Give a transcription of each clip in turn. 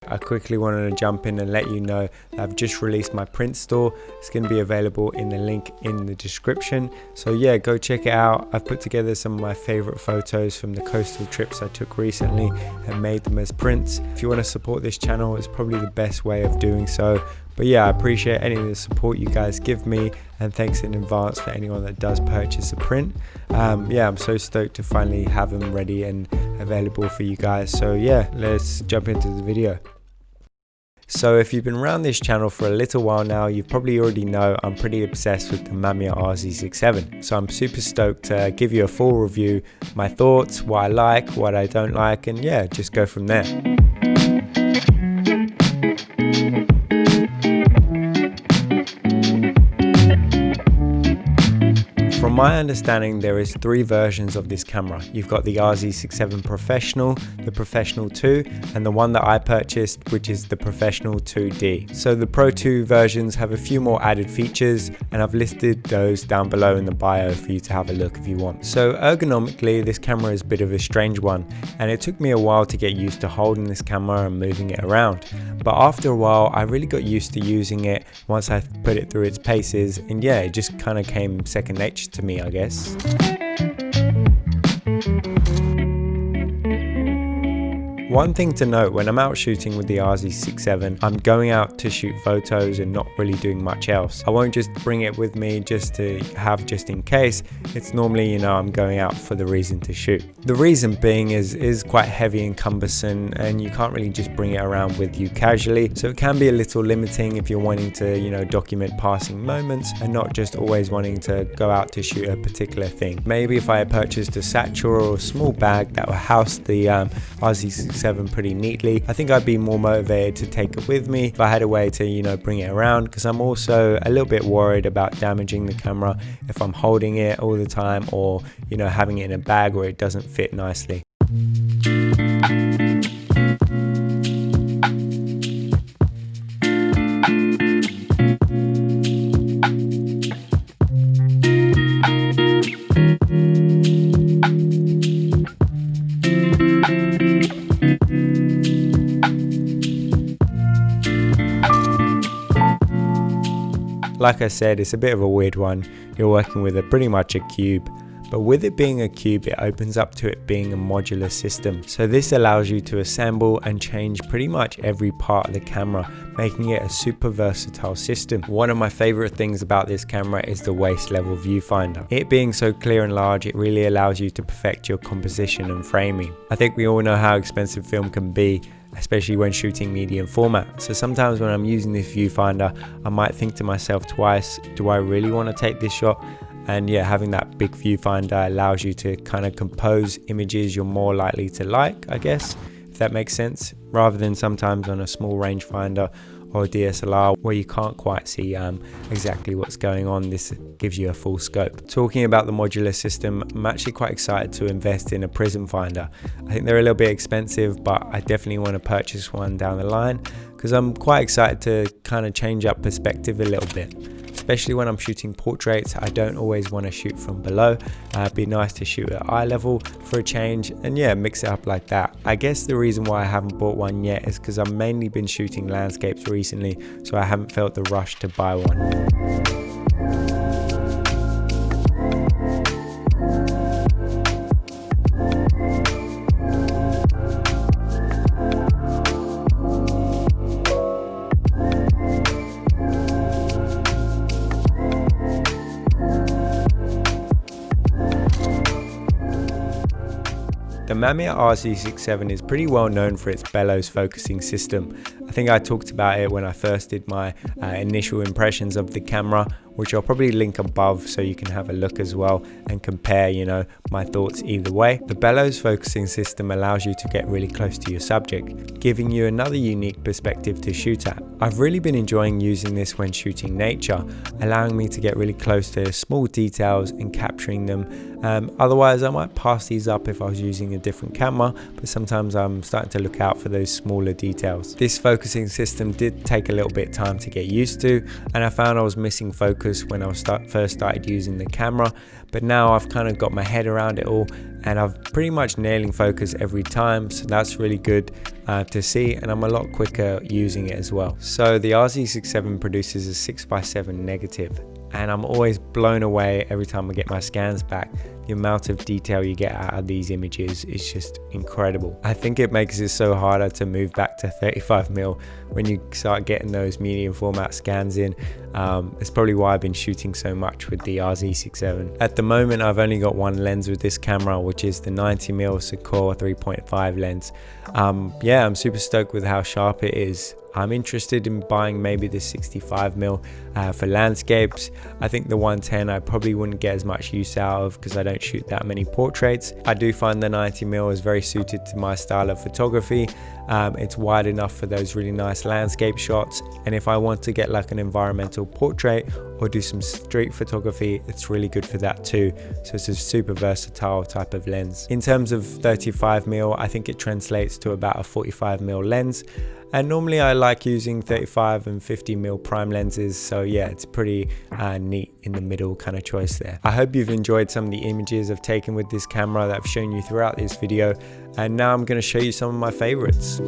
I quickly wanted to jump in and let you know that I've just released my print store. It's going to be available in the link in the description. So yeah, go check it out. I've put together some of my favorite photos from the coastal trips I took recently and made them as prints. If you want to support this channel, it's probably the best way of doing so. But yeah, I appreciate any of the support you guys give me, and thanks in advance for anyone that does purchase a print. Yeah, I'm so stoked to finally have them ready and available for you guys. So yeah, let's jump into the video. So if you've been around this channel for a little while now, you probably already know I'm pretty obsessed with the Mamiya RZ67. So I'm super stoked to give you a full review, my thoughts, what I like, what I don't like, and yeah, just go from there. From my understanding, there is 3 versions of this camera. You've got the RZ67 Professional, the Professional 2, and the one that I purchased, which is the Professional 2D. So the Pro 2 versions have a few more added features, and I've listed those down below in the bio for you to have a look if you want. So ergonomically, this camera is a bit of a strange one, and it took me a while to get used to holding this camera and moving it around. But after a while, I really got used to using it once I put it through its paces, and yeah, it just kind of came second nature to me, I guess. One thing to note, when I'm out shooting with the RZ67, I'm going out to shoot photos and not really doing much else. I won't just bring it with me just to have just in case. It's normally, I'm going out for the reason to shoot. The reason being is quite heavy and cumbersome, and you can't really just bring it around with you casually. So it can be a little limiting if you're wanting to, document passing moments and not just always wanting to go out to shoot a particular thing. Maybe if I had purchased a satchel or a small bag that would house the RZ67 pretty neatly, I think I'd be more motivated to take it with me if I had a way to bring it around, because I'm also a little bit worried about damaging the camera if I'm holding it all the time, or having it in a bag where it doesn't fit nicely. Like I said, it's a bit of a weird one. You're working with pretty much a cube, but with it being a cube, it opens up to it being a modular system. So this allows you to assemble and change pretty much every part of the camera, making it a super versatile system. One of my favorite things about this camera is the waist level viewfinder. It being so clear and large, it really allows you to perfect your composition and framing. I think we all know how expensive film can be, especially when shooting medium format. So sometimes when I'm using this viewfinder, I might think to myself twice, do I really want to take this shot? And yeah, having that big viewfinder allows you to kind of compose images you're more likely to like, I guess, if that makes sense, rather than sometimes on a small rangefinder or DSLR where you can't quite see exactly what's going on. This gives you a full scope. Talking about the modular system, I'm actually quite excited to invest in a prism finder. I think they're a little bit expensive, but I definitely want to purchase one down the line because I'm quite excited to kind of change up perspective a little bit. Especially when I'm shooting portraits, I don't always want to shoot from below. It'd be nice to shoot at eye level for a change, and yeah, mix it up like that. I guess the reason why I haven't bought one yet is because I've mainly been shooting landscapes recently, so I haven't felt the rush to buy one. The Mamiya RZ67 is pretty well known for its bellows focusing system. I think I talked about it when I first did my initial impressions of the camera, which I'll probably link above so you can have a look as well and compare, my thoughts either way. The bellows focusing system allows you to get really close to your subject, giving you another unique perspective to shoot at. I've really been enjoying using this when shooting nature, allowing me to get really close to small details and capturing them. Otherwise, I might pass these up if I was using a different camera, but sometimes I'm starting to look out for those smaller details. This focusing system did take a little bit of time to get used to, and I found I was missing focus focus when I first started using the camera, but now I've kind of got my head around it all and I've pretty much nailing focus every time, so that's really good to see, and I'm a lot quicker using it as well. So the RZ67 produces a 6x7 negative, and I'm always blown away every time I get my scans back. The amount of detail you get out of these images is just incredible. I think it makes it so harder to move back to 35mm when you start getting those medium format scans in. It's probably why I've been shooting so much with the RZ67. At the moment, I've only got one lens with this camera, which is the 90mm Sakura 3.5 lens. Yeah, I'm super stoked with how sharp it is. I'm interested in buying maybe the 65mm for landscapes. I think the 110 I probably wouldn't get as much use out of because I don't shoot that many portraits. I do find the 90mm is very suited to my style of photography. It's wide enough for those really nice landscape shots, and if I want to get like an environmental portrait or do some street photography, it's really good for that too. So it's a super versatile type of lens. In terms of 35mm, I think it translates to about a 45mm lens. And normally I like using 35 and 50mm prime lenses, so yeah, it's pretty neat in the middle kind of choice there. I hope you've enjoyed some of the images I've taken with this camera that I've shown you throughout this video, and now I'm going to show you some of my favorites.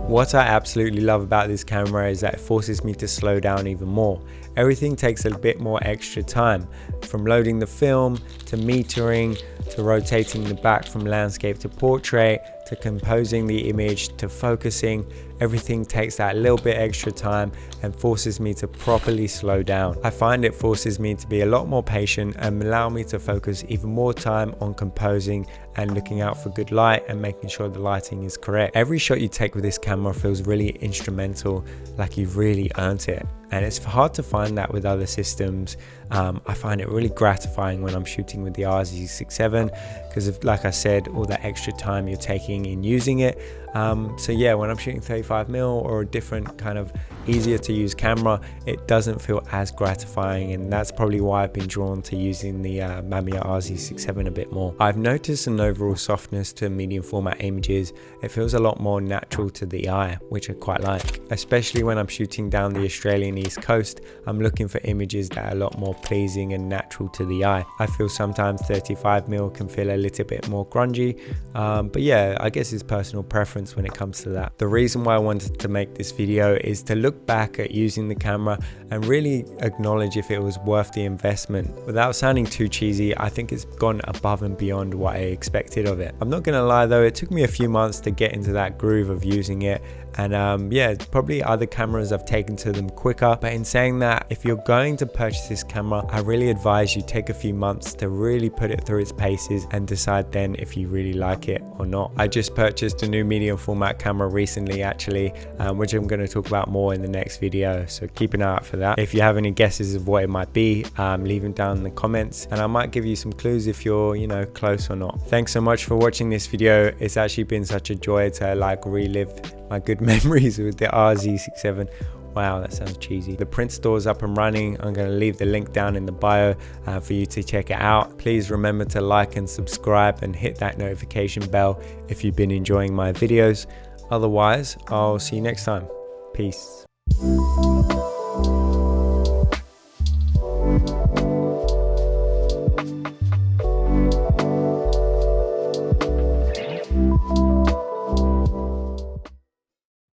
What I absolutely love about this camera is that it forces me to slow down even more. Everything takes a bit more extra time, from loading the film to metering to rotating the back from landscape to portrait to composing the image to focusing. Everything takes that little bit extra time and forces me to properly slow down. I find it forces me to be a lot more patient and allow me to focus even more time on composing and looking out for good light and making sure the lighting is correct. Every shot you take with this camera feels really instrumental, like you've really earned it. And it's hard to find that with other systems. I find it really gratifying when I'm shooting with the RZ67 because of, like I said, all that extra time you're taking in using it. So yeah, when I'm shooting 35mm or a different kind of easier to use camera, it doesn't feel as gratifying, and that's probably why I've been drawn to using the Mamiya RZ67 a bit more. I've noticed an overall softness to medium format images. It feels a lot more natural to the eye, which I quite like, especially when I'm shooting down the Australian East Coast. I'm looking for images that are a lot more pleasing and natural to the eye. I feel sometimes 35mm can feel a little bit more grungy, but yeah, I guess it's personal preference when it comes to that. The reason why I wanted to make this video is to look back at using the camera and really acknowledge if it was worth the investment. Without sounding too cheesy, I think it's gone above and beyond what I expected of it. I'm not gonna lie though, it took me a few months to get into that groove of using it, and yeah, probably other cameras I've taken to them quicker. But in saying that, if you're going to purchase this camera, I really advise you take a few months to really put it through its paces and decide then if you really like it or not. I just purchased a new medium format camera recently actually, which I'm going to talk about more in the next video, so keep an eye out for that. If you have any guesses of what it might be, leave them down in the comments and I might give you some clues if you're, you know, close or not. Thanks so much for watching this video. It's actually been such a joy to like relive my good memories with the RZ67. Wow, that sounds cheesy. The print store is up and running. I'm going to leave the link down in the bio for you to check it out. Please remember to like and subscribe and hit that notification bell if you've been enjoying my videos. Otherwise, I'll see you next time. Peace.